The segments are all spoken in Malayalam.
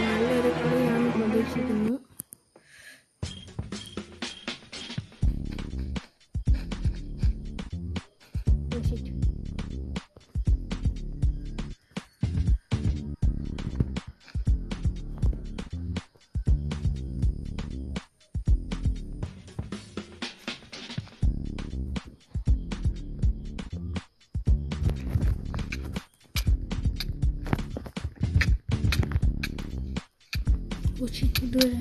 നല്ലൊരു കളിയാണ് പ്രതീക്ഷിക്കുന്നു. ഇതുവരെ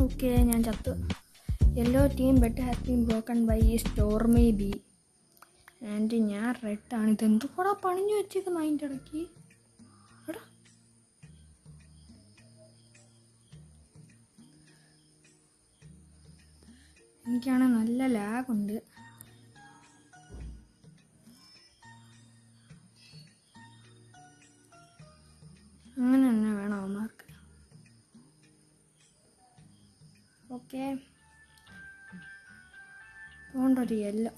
ഓക്കെ, ഞാൻ ചത്തു. Yellow team bet has been broken by stormy B and ഞാൻ റെഡാണ്. ഇതെന്തുകൂടാ പണിഞ്ഞു വെച്ചേക്കുന്നു അതിൻ്റെ ഇടയ്ക്ക്. എടാ എനിക്കാണെങ്കിൽ നല്ല ലാഗുണ്ട്. അങ്ങനെ തന്നെ വേണം അവന്മാർക്ക്. ഓക്കെ, അതുകൊണ്ടൊരു യെല്ലോ.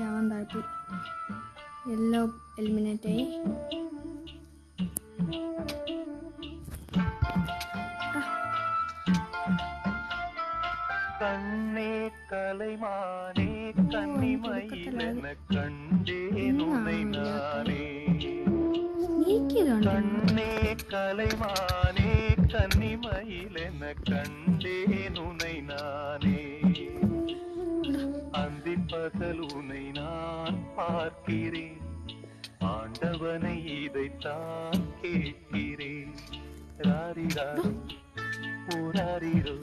അവൻ താഴ്ത്തി യെല്ലോ എലിമിനേറ്റ് ആയി. കണ്ണേ കലൈമാനേ കണ്ണിമയിലെന്ന കണ്ടേനുനൈ നാനേ. കണ്ണേ കലൈമാനേ കണ്ണിമയിലെന്ന കണ്ടേനുനൈ നാനേ. அந்திப்பகலுனை நான் பார்க்கிறேன், ஆண்டவனை இதைத்தான் கேட்கிறேன். ராரிராரோ ஓராரிரோ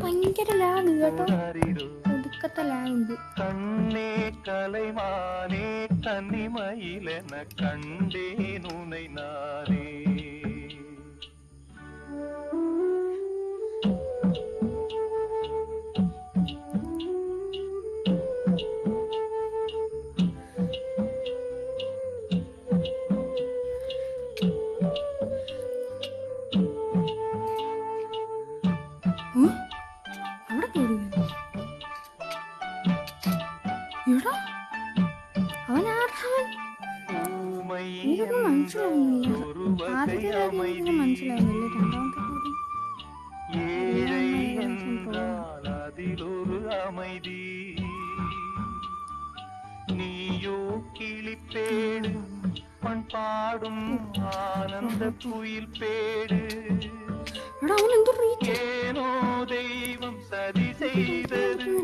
ഭയങ്കര ലാഗ് കേട്ടോ, ഒടുക്കത്തെ ലാഗുണ്ട്. കണ്ണേ കലൈമാനേ കണ്ണിമയിലെന്ന കണ്ടേനുനൈ നാനേ. அதிலொரு அமைதி நீயோ கிளிப்பேடு பண்பாடும் ஆனந்த குயில் பேடு. ஏனோ தெய்வம் சதி செய்தது,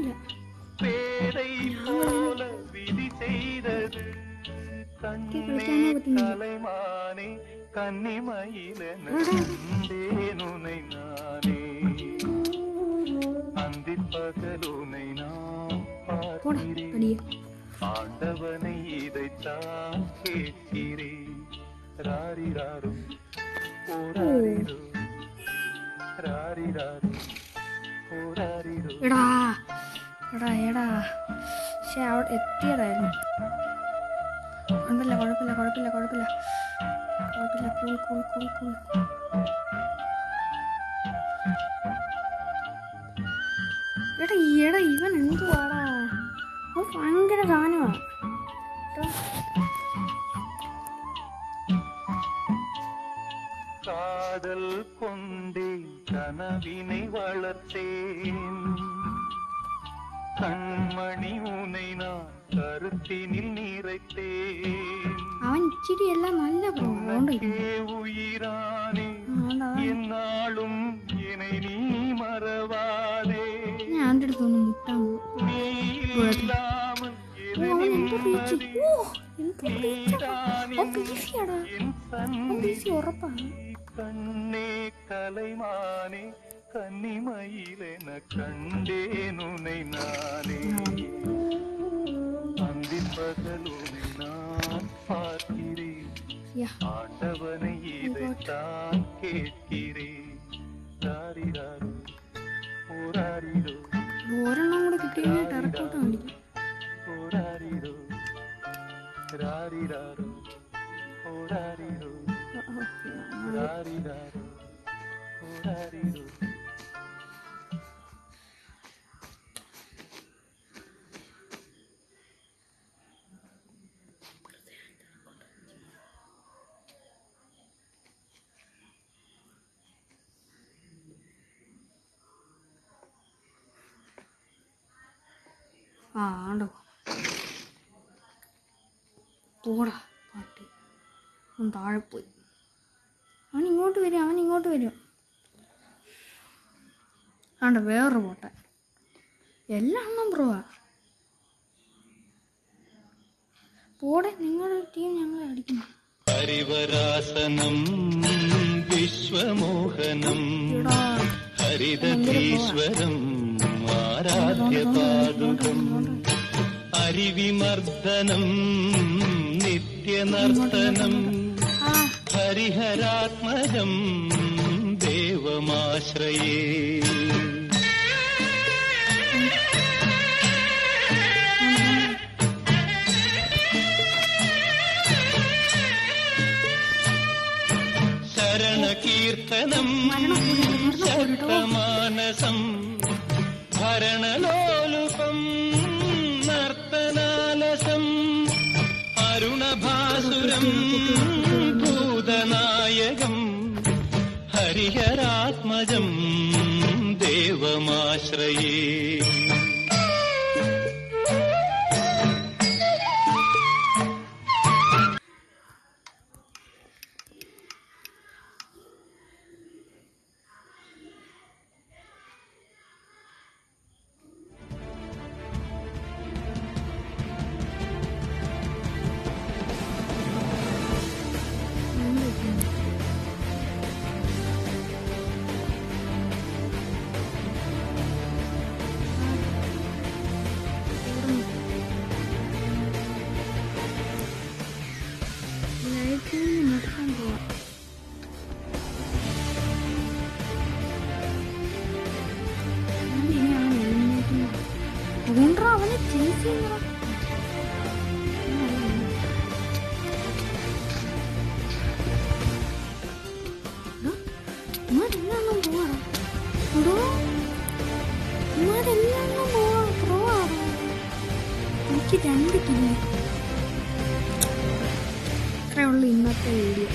பேதை போல விதி செய்தது. கண்ணே கலைமானே கன்னிமயிலென கண்டேனுனை நானே. அந்திப்பகலுனை நான் பார்க்கிறேன், ஆண்டவனை இதைத்தான் கேட்கிறேன். ராரிராரோ ஓராரிரோ ராரிராரோ ഓരാരിരോ. എടാ എടാ എടാ പക്ഷെ അവിടെ എത്തിയതായിരുന്നു. കുഴപ്പമില്ല കുഴപ്പമില്ല കുഴപ്പമില്ല കുഴപ്പമില്ല കുഴപ്പമില്ല, കൂൾ കൂൾ കൂൾ കൂൾ. എടാ എടാ ഇവൻ എന്തുവാടാ, അത് ഭയങ്കര സാധനമാണ്. காதல் கொண்டேன் கனவினை வளர்த்தேன், கண்மணி உனை நான் கருத்தினில் நிறைத்தேன். അവൻ ഇച്ചിരി എല്ലാം നല്ല உயிரானே എന്നാളും என்னை நீ மறவாதே. ഞാൻ എൻ്റെ അടുത്തൊന്ന് മുട്ടാൻ പോകും. ഉറപ്പാണ്. കണ്ണേ കലൈമാനേ കന്നിമയിലെന കണ്ടേനുനൈ നാനേ. അന്തിപ്പകലുனை நான் பார்க்கிறேன், ஆண்டவனை இதைத்தான் கேட்கிறேன். ராரிராரோ ஓராரிரோ ഒരെണ്ണം കൂടെ കിട്ടിയ ടെറക്കോട്ട് കാണിക്കും. രാരിരാരോ ഓരാരിരോ രാരിരാരോ ഓരാരിരോ. ആ ആണ്ടോ പോടാ പാട്ടി. അവൻ താഴെ പോയി. അവൻ ഇങ്ങോട്ട് വരും. ആണ്ട വേറൊരു പോട്ടെ. എല്ലാം എണ്ണം ബ്രോവാ. പോടെ, നിങ്ങളുടെ ടീം ഞങ്ങളെ അടിക്കുന്നു. ഹരിവരാസനം വിശ്വമോഹനം ഹരിതീശ്വരം ആരാധ്യപാദുകം ഹരിവിമർദ്ദനം നിത്യനർത്തനം ഹരിഹരാത്മജം ദേവമാശ്രയേ. ശരണകീർത്തനം ശക്തമാനസം ഭരണലോലുപം നർത്തനാലസം അരുണഭാസുരം ഭൂതനായകം ഹരിഹരാത്മജം ദേവമാശ്രയേ. അതുകൊണ്ടാ അവനെ ചേസ് ചെയ്യുന്നതാ. ഇമാരെല്ലാം പോവാടാ. ഇമാരെല്ലാം പോവാടാ. എനിക്ക് 2 കിലോ. ഇത്രയുള്ള ഇന്നത്തെ വീഡിയോ.